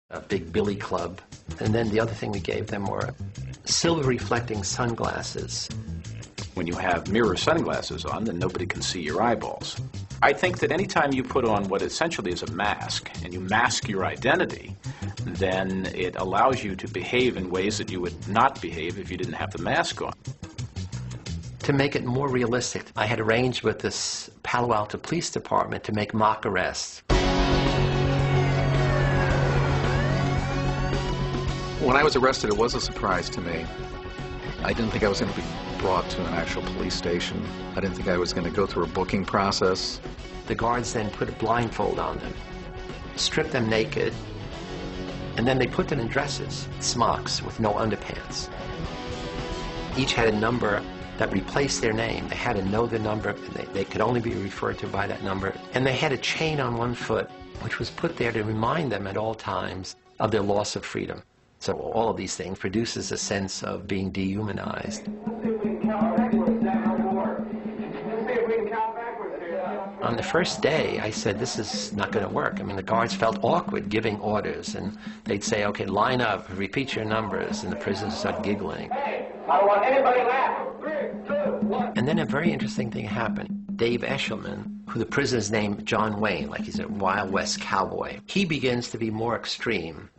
a big billy club. And then the other thing we gave them were silver reflecting sunglasses. When you have mirror sunglasses on, then nobody can see your eyeballs. I think that anytime you put on what essentially is a mask, and you mask your identity, then it allows you to behave in ways that you would not behave if you didn't have the mask on. To make it more realistic, I had arranged with this Palo Alto Police Department to make mock arrests. When I was arrested, it was a surprise to me. I didn't think I was going to be brought to an actual police station. I didn't think I was going to go through a booking process. The guards then put a blindfold on them, stripped them naked, and then they put them in dresses, smocks with no underpants. Each had a number that replaced their name. They had to know the number. They could only be referred to by that number. And they had a chain on one foot, which was put there to remind them at all times of their loss of freedom. So all of these things produces a sense of being dehumanized. On the first day, I said, this is not going to work. I mean, the guards felt awkward giving orders, and they'd say, okay, line up, repeat your numbers, and the prisoners would start giggling. Hey, I don't want anybody laughing. 3, 2, 1. And then a very interesting thing happened. Dave Eshelman, who the prisoners named John Wayne, like he's a Wild West cowboy, he begins to be more extreme.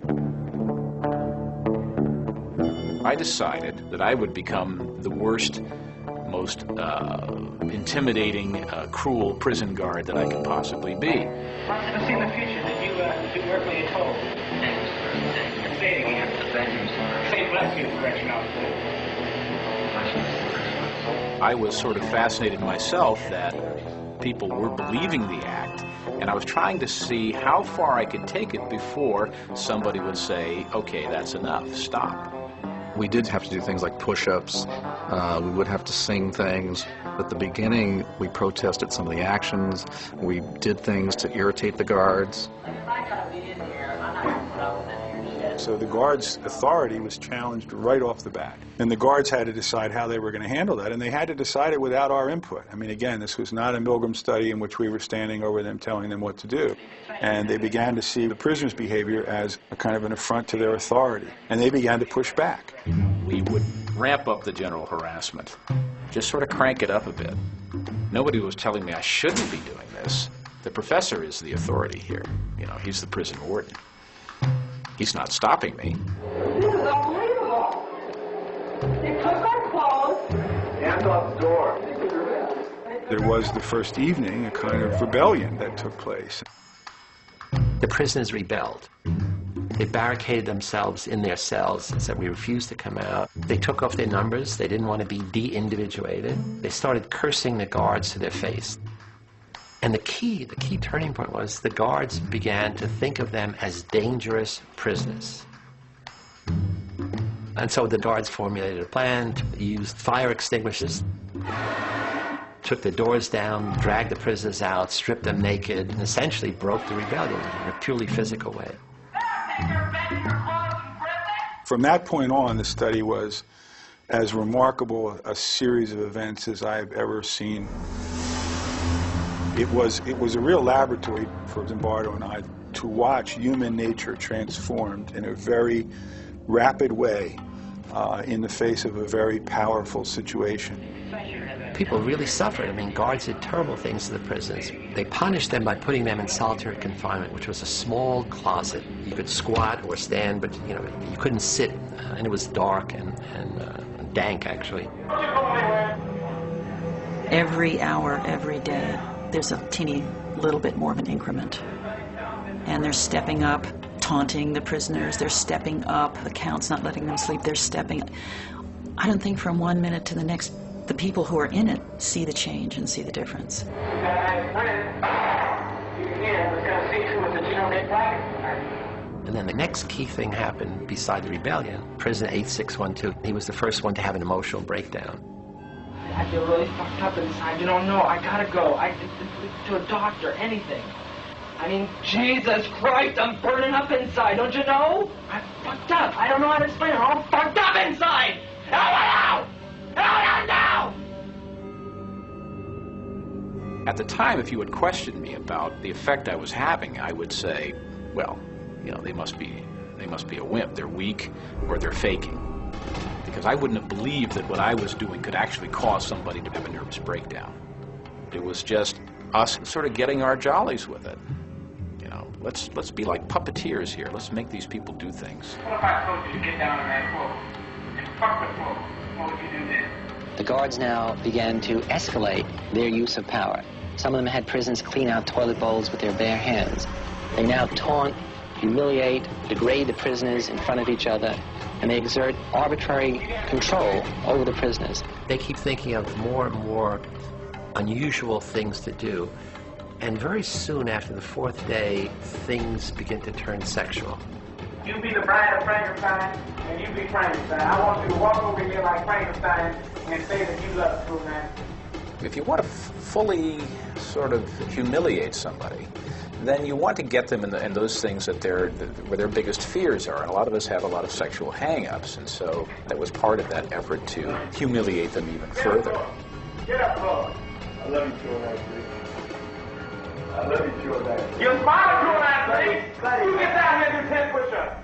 I decided that I would become the worst, most intimidating, cruel prison guard that I could possibly be. I see in the future that you work what you're told. Say it again. Say bless you, correction officer. I was sort of fascinated myself that people were believing the act, and I was trying to see how far I could take it before somebody would say, okay, that's enough, stop. We did have to do things like push-ups. We would have to sing things. At the beginning, we protested some of the actions. We did things to irritate the guards. So the guards' authority was challenged right off the bat. And the guards had to decide how they were going to handle that, and they had to decide it without our input. I mean, again, this was not a Milgram study in which we were standing over them telling them what to do. And they began to see the prisoners' behavior as a kind of an affront to their authority. And they began to push back. We would ramp up the general harassment, just sort of crank it up a bit. Nobody was telling me I shouldn't be doing this. The professor is the authority here. You know, he's the prison warden. He's not stopping me. This is unbelievable. They took our clothes. Hands off the door. There was the first evening a kind of rebellion that took place. The prisoners rebelled. They barricaded themselves in their cells and said, we refuse to come out. They took off their numbers. They didn't want to be de-individuated. They started cursing the guards to their face. And the key turning point was the guards began to think of them as dangerous prisoners. And so the guards formulated a plan to use fire extinguishers, took the doors down, dragged the prisoners out, stripped them naked, and essentially broke the rebellion in a purely physical way. From that point on, the study was as remarkable a series of events as I've ever seen. It was a real laboratory for Zimbardo and I to watch human nature transformed in a very rapid way in the face of a very powerful situation. People really suffered. I mean, guards did terrible things to the prisoners. They punished them by putting them in solitary confinement, which was a small closet. You could squat or stand, but you couldn't sit, and it was dark and dank, actually. Every hour, every day, there's a teeny little bit more of an increment. And they're stepping up, taunting the prisoners. They're stepping up. The count's not letting them sleep. They're stepping up. I don't think from 1 minute to the next, the people who are in it see the change and see the difference. And then the next key thing happened beside the rebellion. Prisoner 8612, he was the first one to have an emotional breakdown. I feel really fucked up inside. You don't know. I gotta go. To a doctor, anything. I mean, Jesus Christ, I'm burning up inside. Don't you know? I'm fucked up. I don't know how to explain it. I'm all fucked up inside. Now! At the time, if you had questioned me about the effect I was having, I would say, well, you know, they must be a wimp. They're weak, or they're faking. Because I wouldn't have believed that what I was doing could actually cause somebody to have a nervous breakdown. It was just us sort of getting our jollies with it. You know, let's be like puppeteers here. Let's make these people do things. What if I told you to get down on that floor and fuck the floor? What would you do then? The guards now began to escalate their use of power. Some of them had prisoners clean out toilet bowls with their bare hands. They now taunt, humiliate, degrade the prisoners in front of each other, and they exert arbitrary control over the prisoners. They keep thinking of more and more unusual things to do, and very soon after the fourth day, things begin to turn sexual. You be the bride of Frankenstein, and you be Frankenstein. I want you to walk over here like Frankenstein and say that you love the true man. If you want to fully sort of humiliate somebody, then you want to get them in those things that where their biggest fears are. And a lot of us have a lot of sexual hang-ups, and so that was part of that effort to humiliate them even further. Get up, Lord. I love you, Joe, please. I love you, Joe. Your father, Joe, please. You get down here and do 10 push-ups.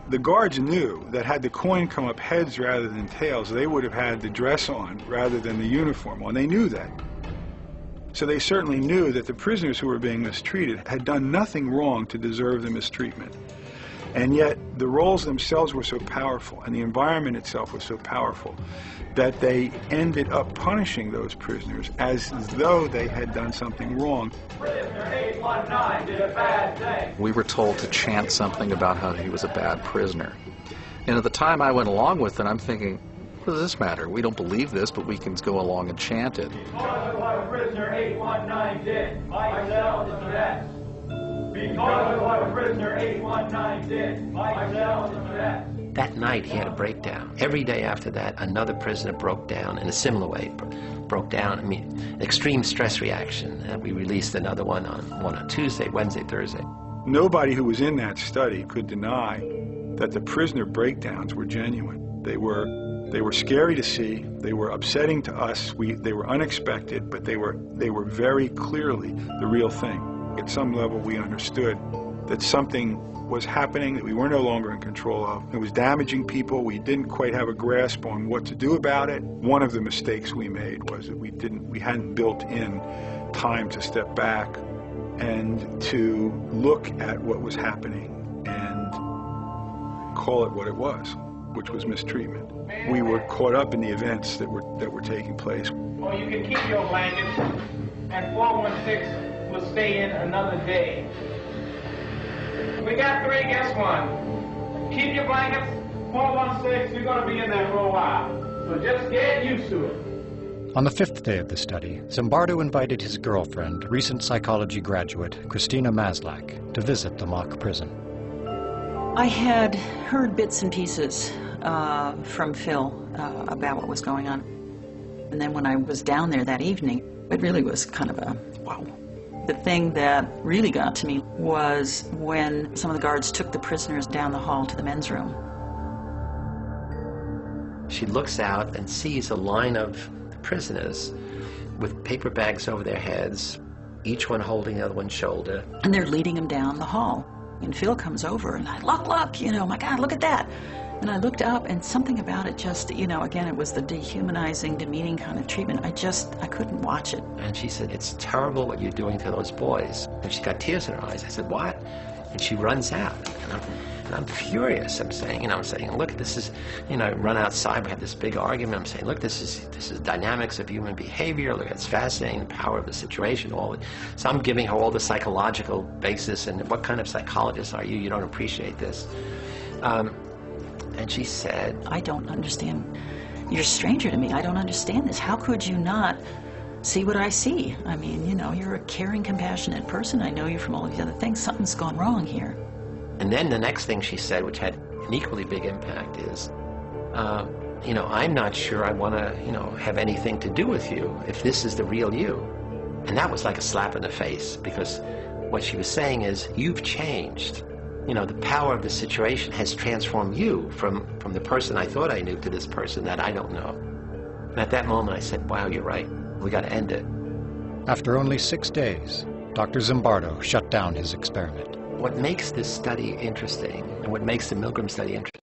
The guards knew that had the coin come up heads rather than tails, they would have had the dress on rather than the uniform on. They knew that. So they certainly knew that the prisoners who were being mistreated had done nothing wrong to deserve the mistreatment. And yet the roles themselves were so powerful and the environment itself was so powerful that they ended up punishing those prisoners as though they had done something wrong. Prisoner 819 did a bad thing. We were told to chant something about how he was a bad prisoner. And at the time I went along with it, I'm thinking, what does this matter? We don't believe this, but we can go along and chant it. Because of what prisoner 819 did, myself is that. Because of what prisoner 819 did, myself is that. That night, he had a breakdown. Every day after that, another prisoner broke down in a similar way. Broke down, I mean, extreme stress reaction. And we released another one on Tuesday, Wednesday, Thursday. Nobody who was in that study could deny that the prisoner breakdowns were genuine. They were scary to see. They were upsetting to us. They were unexpected, but they were very clearly the real thing. At some level, we understood that something was happening that we were no longer in control of. It was damaging people. We didn't quite have a grasp on what to do about it. One of the mistakes we made was that we hadn't built in time to step back and to look at what was happening and call it what it was, which was mistreatment. We were caught up in the events that were taking place. Well, you can keep your blankets, and 416 will stay in another day. We got 3, guess 1. Keep your blankets, 416, you're going to be in there for a while. So just get used to it. On the 5th day of the study, Zimbardo invited his girlfriend, recent psychology graduate Christina Maslach, to visit the mock prison. I had heard bits and pieces from Phil about what was going on. And then when I was down there that evening, it really was kind of a wow. The thing that really got to me was when some of the guards took the prisoners down the hall to the men's room. She looks out and sees a line of prisoners with paper bags over their heads, each one holding the other one's shoulder. And they're leading them down the hall. And Phil comes over and look, you know, my God, look at that. And I looked up and something about it just, you know, again, it was the dehumanizing, demeaning kind of treatment. I couldn't watch it. And she said, it's terrible what you're doing to those boys. And she got tears in her eyes. I said, what? And she runs out. And I'm furious. I'm saying, look, this is, I run outside, we have this big argument. I'm saying, look, this is dynamics of human behavior. Look, it's fascinating, the power of the situation. So I'm giving her all the psychological basis, and what kind of psychologist are you? You don't appreciate this. And she said, I don't understand. You're a stranger to me. I don't understand this. How could you not see what I see? I mean, you're a caring, compassionate person. I know you from all these other things. Something's gone wrong here. And then the next thing she said, which had an equally big impact, is, I'm not sure I want to, have anything to do with you if this is the real you. And that was like a slap in the face, because what she was saying is, you've changed. The power of the situation has transformed you from the person I thought I knew to this person that I don't know. And at that moment I said, wow, you're right. We got to end it. After only 6 days, Dr. Zimbardo shut down his experiment. what makes this study interesting, and what makes the Milgram study interesting,